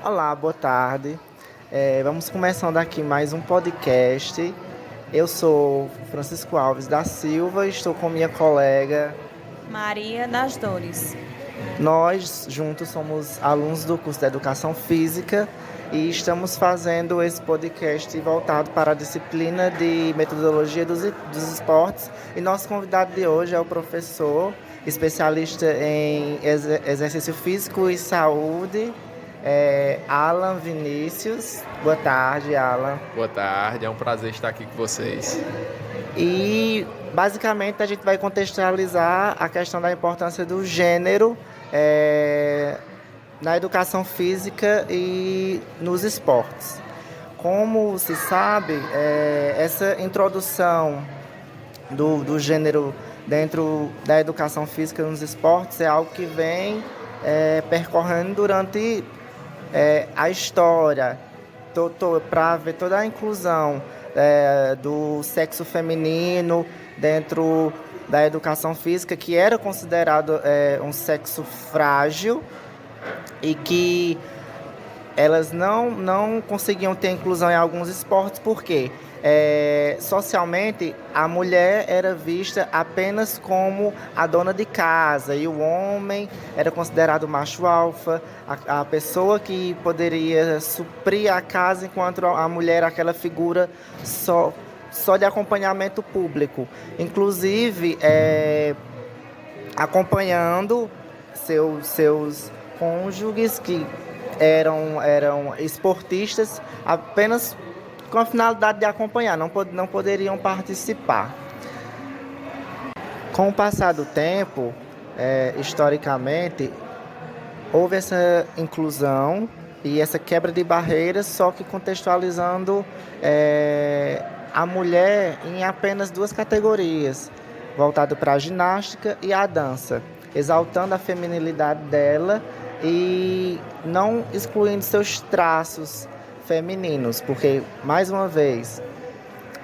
Olá, boa tarde. Vamos começando aqui mais um podcast. Eu sou Francisco Alves da Silva e estou com minha colega. Maria das Dores. Nós juntos somos alunos do curso de Educação Física e estamos fazendo esse podcast voltado para a disciplina de Metodologia dos Esportes. E nosso convidado de hoje é o professor especialista em exercício físico e saúde, Alan Vinícius. Boa tarde, Alan. Boa tarde, é um prazer estar aqui com vocês. E basicamente a gente vai contextualizar a questão da importância do gênero na educação física e nos esportes. Como se sabe, essa introdução do gênero dentro da educação física nos esportes é algo que vem percorrendo durante a história, para ver toda a inclusão do sexo feminino dentro da educação física, que era considerado um sexo frágil e que elas não conseguiam ter inclusão em alguns esportes, porque socialmente a mulher era vista apenas como a dona de casa e o homem era considerado macho alfa, a pessoa que poderia suprir a casa, enquanto a mulher era aquela figura só de acompanhamento público, inclusive acompanhando seus cônjuges que eram esportistas apenas com a finalidade de acompanhar, não poderiam participar. Com o passar do tempo, historicamente, houve essa inclusão e essa quebra de barreiras, só que contextualizando a mulher em apenas duas categorias, voltado para a ginástica e a dança, exaltando a feminilidade dela e não excluindo seus traços femininos, porque, mais uma vez,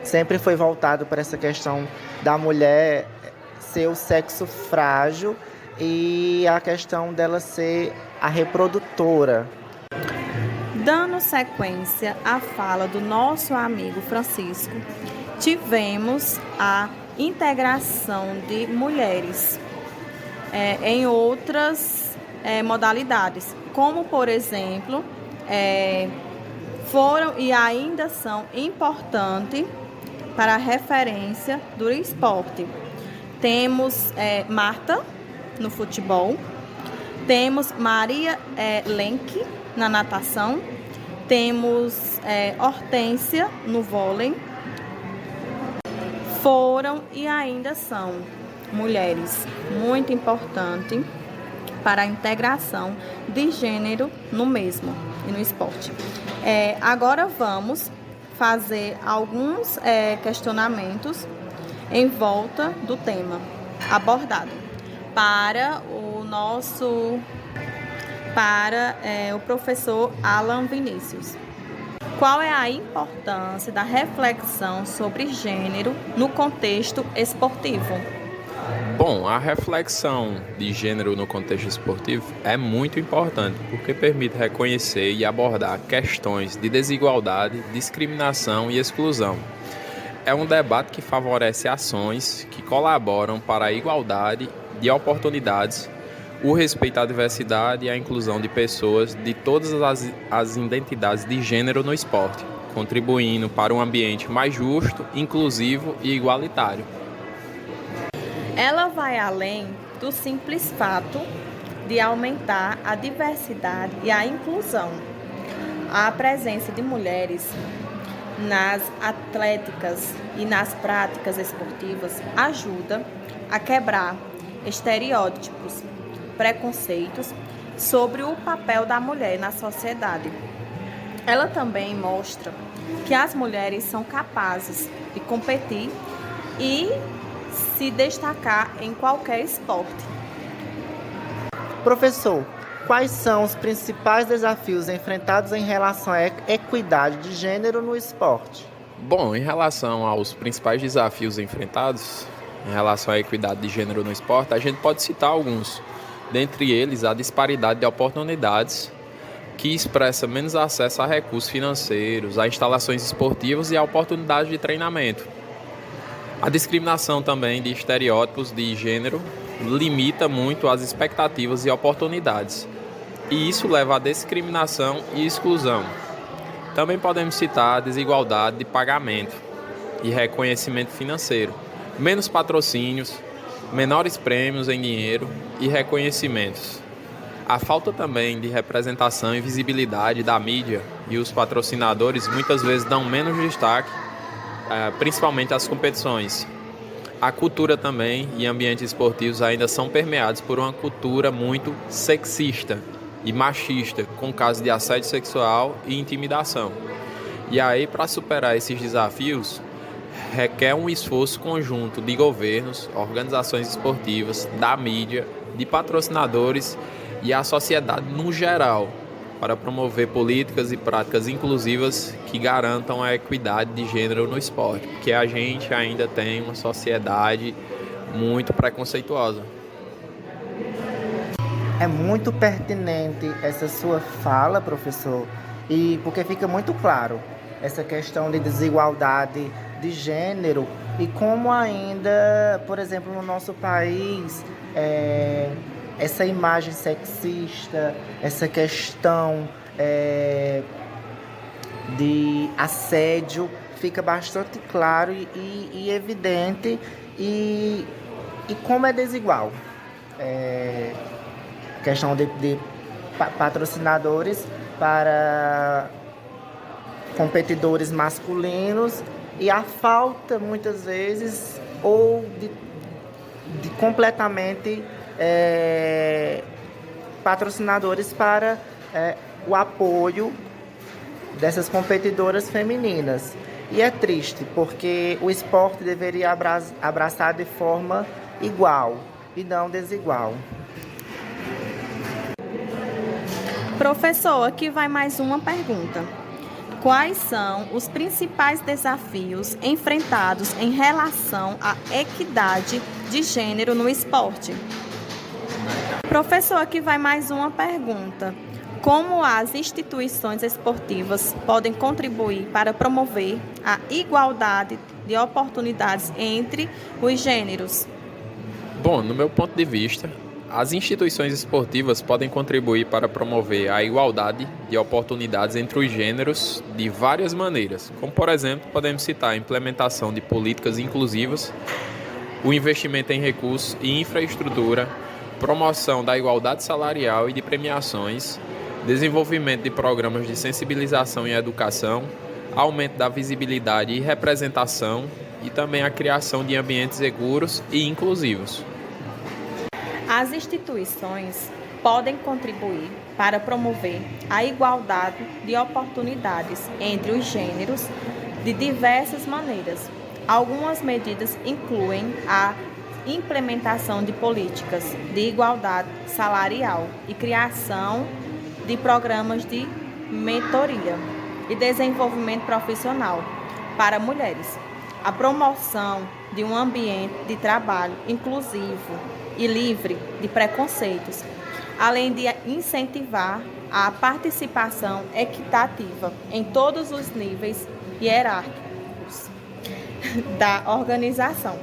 sempre foi voltado para essa questão da mulher ser o sexo frágil e a questão dela ser a reprodutora. Dando sequência à fala do nosso amigo Francisco, tivemos a integração de mulheres em outras modalidades, como, por exemplo, foram e ainda são importantes para a referência do esporte. Temos Marta no futebol, temos Maria Lenk na natação, temos Hortência no vôlei. Foram e ainda são mulheres muito importantes para a integração de gênero no mesmo e no esporte. Agora vamos fazer alguns questionamentos em volta do tema abordado para o professor Alan Vinícius. Qual é a importância da reflexão sobre gênero no contexto esportivo? Bom, a reflexão de gênero no contexto esportivo é muito importante, porque permite reconhecer e abordar questões de desigualdade, discriminação e exclusão. É um debate que favorece ações que colaboram para a igualdade de oportunidades, o respeito à diversidade e à inclusão de pessoas de todas as identidades de gênero no esporte, contribuindo para um ambiente mais justo, inclusivo e igualitário. Ela vai além do simples fato de aumentar a diversidade e a inclusão. A presença de mulheres nas atléticas e nas práticas esportivas ajuda a quebrar estereótipos, preconceitos sobre o papel da mulher na sociedade. Ela também mostra que as mulheres são capazes de competir e se destacar em qualquer esporte. Professor, quais são os principais desafios enfrentados em relação à equidade de gênero no esporte? Bom, em relação aos principais desafios enfrentados em relação à equidade de gênero no esporte, a gente pode citar alguns. Dentre eles, a disparidade de oportunidades que expressa menos acesso a recursos financeiros, a instalações esportivas e a oportunidades de treinamento. A discriminação também de estereótipos de gênero limita muito as expectativas e oportunidades, e isso leva à discriminação e exclusão. Também podemos citar a desigualdade de pagamento e reconhecimento financeiro, menos patrocínios, menores prêmios em dinheiro e reconhecimentos. A falta também de representação e visibilidade da mídia e os patrocinadores muitas vezes dão menos destaque, principalmente às competições. A cultura também e ambientes esportivos ainda são permeados por uma cultura muito sexista e machista, com casos de assédio sexual e intimidação. E aí, para superar esses desafios, requer um esforço conjunto de governos, organizações esportivas, da mídia, de patrocinadores e a sociedade no geral, para promover políticas e práticas inclusivas que garantam a equidade de gênero no esporte, porque a gente ainda tem uma sociedade muito preconceituosa. É muito pertinente essa sua fala, professor, e porque fica muito claro essa questão de desigualdade de gênero e como ainda, por exemplo, no nosso país, essa imagem sexista, essa questão de assédio fica bastante claro e evidente e como é desigual. Questão de patrocinadores para competidores masculinos e a falta, muitas vezes, ou de completamente patrocinadores para o apoio dessas competidoras femininas. E é triste, porque o esporte deveria abraçar de forma igual e não desigual. Professor, aqui vai mais uma pergunta. Quais são os principais desafios enfrentados em relação à equidade de gênero no esporte? Professor, aqui vai mais uma pergunta. Como as instituições esportivas podem contribuir para promover a igualdade de oportunidades entre os gêneros? Bom, no meu ponto de vista, as instituições esportivas podem contribuir para promover a igualdade de oportunidades entre os gêneros de várias maneiras, como, por exemplo, podemos citar a implementação de políticas inclusivas, o investimento em recursos e infraestrutura, promoção da igualdade salarial e de premiações, desenvolvimento de programas de sensibilização e educação, aumento da visibilidade e representação e também a criação de ambientes seguros e inclusivos. As instituições podem contribuir para promover a igualdade de oportunidades entre os gêneros de diversas maneiras. Algumas medidas incluem a implementação de políticas de igualdade salarial e criação de programas de mentoria e desenvolvimento profissional para mulheres, a promoção de um ambiente de trabalho inclusivo e livre de preconceitos, além de incentivar a participação equitativa em todos os níveis hierárquicos da organização.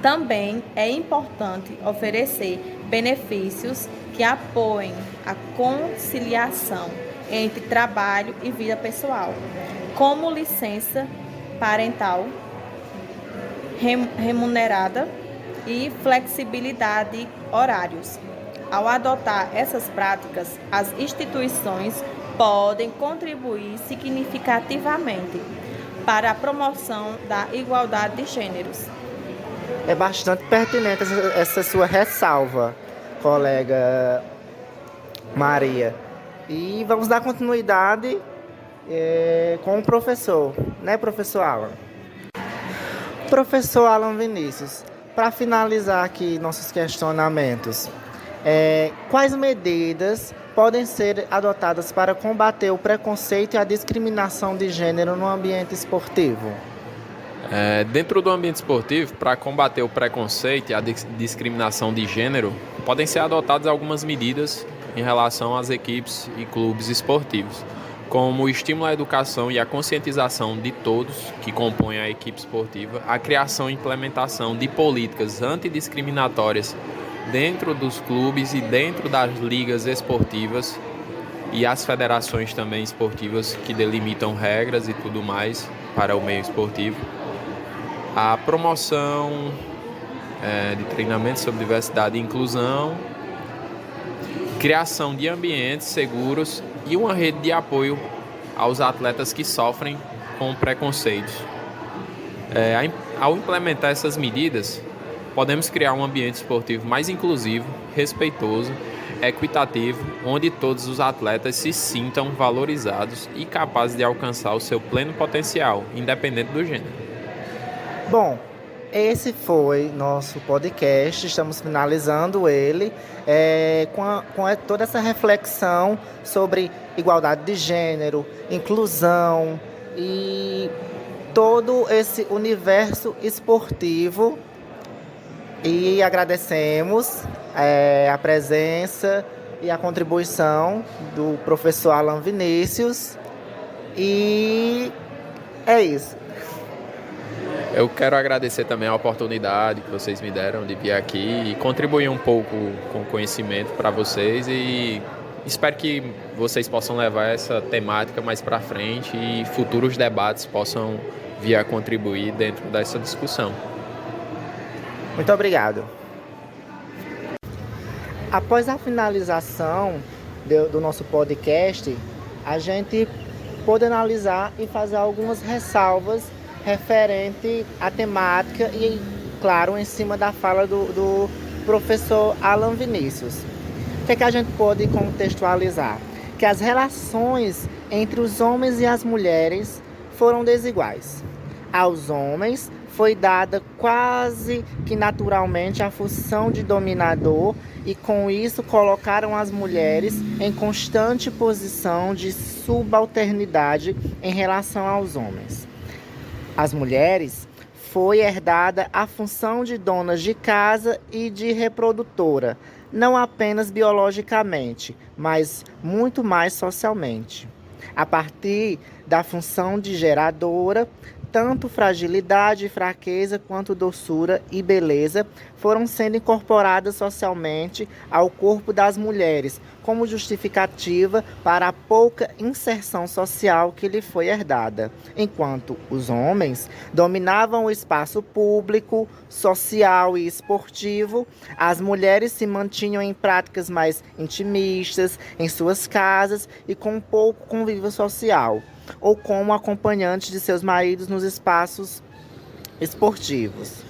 Também é importante oferecer benefícios que apoiem a conciliação entre trabalho e vida pessoal, como licença parental remunerada e flexibilidade de horários. Ao adotar essas práticas, as instituições podem contribuir significativamente para a promoção da igualdade de gêneros. É bastante pertinente essa sua ressalva, colega Maria. E vamos dar continuidade com o professor, né, professor Alan? Professor Alan Vinícius, para finalizar aqui nossos questionamentos, quais medidas podem ser adotadas para combater o preconceito e a discriminação de gênero no ambiente esportivo? Dentro do ambiente esportivo, para combater o preconceito e a discriminação de gênero, podem ser adotadas algumas medidas em relação às equipes e clubes esportivos, como o estímulo à educação e a conscientização de todos que compõem a equipe esportiva, a criação e implementação de políticas antidiscriminatórias dentro dos clubes e dentro das ligas esportivas e as federações também esportivas que delimitam regras e tudo mais para o meio esportivo, a promoção de treinamento sobre diversidade e inclusão, criação de ambientes seguros e uma rede de apoio aos atletas que sofrem com preconceitos. Ao implementar essas medidas, podemos criar um ambiente esportivo mais inclusivo, respeitoso, equitativo, onde todos os atletas se sintam valorizados e capazes de alcançar o seu pleno potencial, independente do gênero. Bom, esse foi nosso podcast, estamos finalizando ele com toda essa reflexão sobre igualdade de gênero, inclusão e todo esse universo esportivo. E agradecemos a presença e a contribuição do professor Alan Vinícius. E é isso. Eu quero agradecer também a oportunidade que vocês me deram de vir aqui e contribuir um pouco com o conhecimento para vocês e espero que vocês possam levar essa temática mais para frente e futuros debates possam vir a contribuir dentro dessa discussão. Muito obrigado. Após a finalização do nosso podcast, a gente pôde analisar e fazer algumas ressalvas referente à temática e, claro, em cima da fala do professor Alan Vinícius. O que é que a gente pode contextualizar? Que as relações entre os homens e as mulheres foram desiguais. Aos homens foi dada quase que naturalmente a função de dominador e com isso colocaram as mulheres em constante posição de subalternidade em relação aos homens. Às mulheres foi herdada a função de donas de casa e de reprodutora, não apenas biologicamente, mas muito mais socialmente. A partir da função de geradora, tanto fragilidade e fraqueza quanto doçura e beleza foram sendo incorporadas socialmente ao corpo das mulheres, como justificativa para a pouca inserção social que lhe foi herdada. Enquanto os homens dominavam o espaço público, social e esportivo, as mulheres se mantinham em práticas mais intimistas, em suas casas e com pouco convívio social, ou como acompanhantes de seus maridos nos espaços esportivos.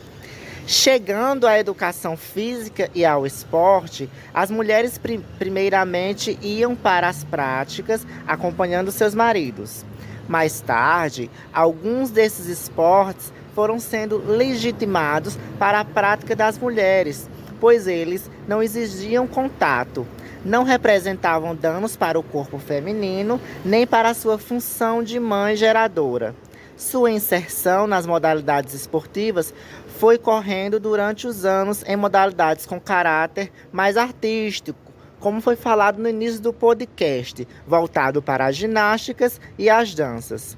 Chegando à educação física e ao esporte, as mulheres primeiramente iam para as práticas acompanhando seus maridos. Mais tarde, alguns desses esportes foram sendo legitimados para a prática das mulheres, pois eles não exigiam contato, não representavam danos para o corpo feminino, nem para a sua função de mãe geradora. Sua inserção nas modalidades esportivas foi correndo durante os anos em modalidades com caráter mais artístico, como foi falado no início do podcast, voltado para as ginásticas e as danças.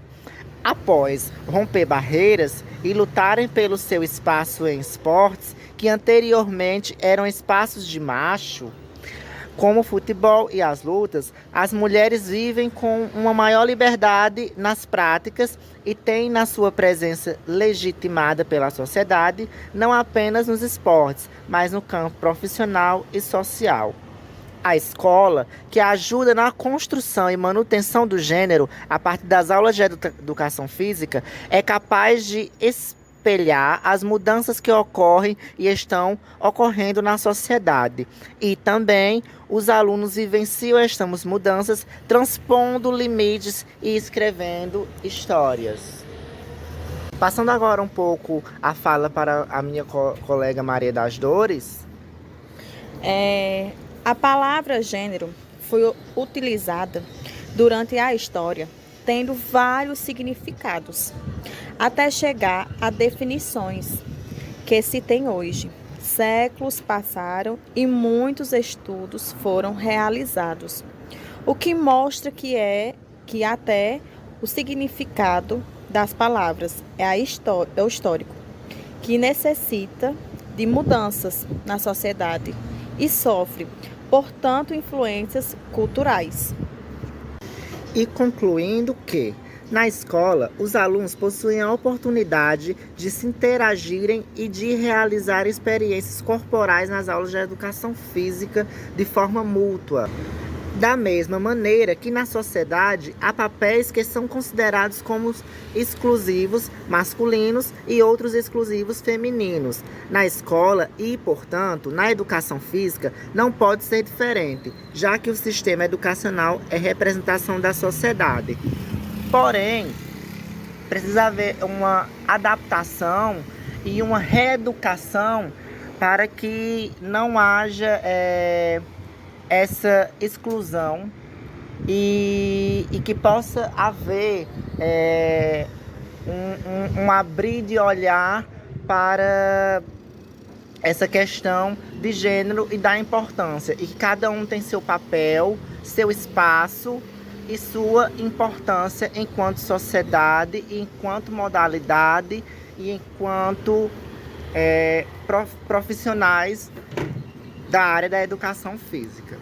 Após romper barreiras e lutarem pelo seu espaço em esportes que anteriormente eram espaços de macho, como o futebol e as lutas, as mulheres vivem com uma maior liberdade nas práticas e têm na sua presença legitimada pela sociedade, não apenas nos esportes, mas no campo profissional e social. A escola, que ajuda na construção e manutenção do gênero a partir das aulas de educação física, é capaz de espelhar as mudanças que ocorrem e estão ocorrendo na sociedade. E também os alunos vivenciam estas mudanças, transpondo limites e escrevendo histórias. Passando agora um pouco a fala para a minha colega Maria das Dores. A palavra gênero foi utilizada durante a história, tendo vários significados, até chegar a definições que se tem hoje, séculos passaram e muitos estudos foram realizados, o que mostra que até o significado das palavras é o histórico, que necessita de mudanças na sociedade e sofre, portanto, influências culturais. E concluindo que, na escola, os alunos possuem a oportunidade de se interagirem e de realizar experiências corporais nas aulas de educação física de forma mútua. Da mesma maneira que na sociedade há papéis que são considerados como exclusivos masculinos e outros exclusivos femininos. Na escola e, portanto, na educação física não pode ser diferente, já que o sistema educacional é representação da sociedade. Porém, precisa haver uma adaptação e uma reeducação para que não haja essa exclusão e que possa haver um abrir de olhar para essa questão de gênero e da importância, e que cada um tem seu papel, seu espaço e sua importância enquanto sociedade, enquanto modalidade e enquanto profissionais da área da educação física.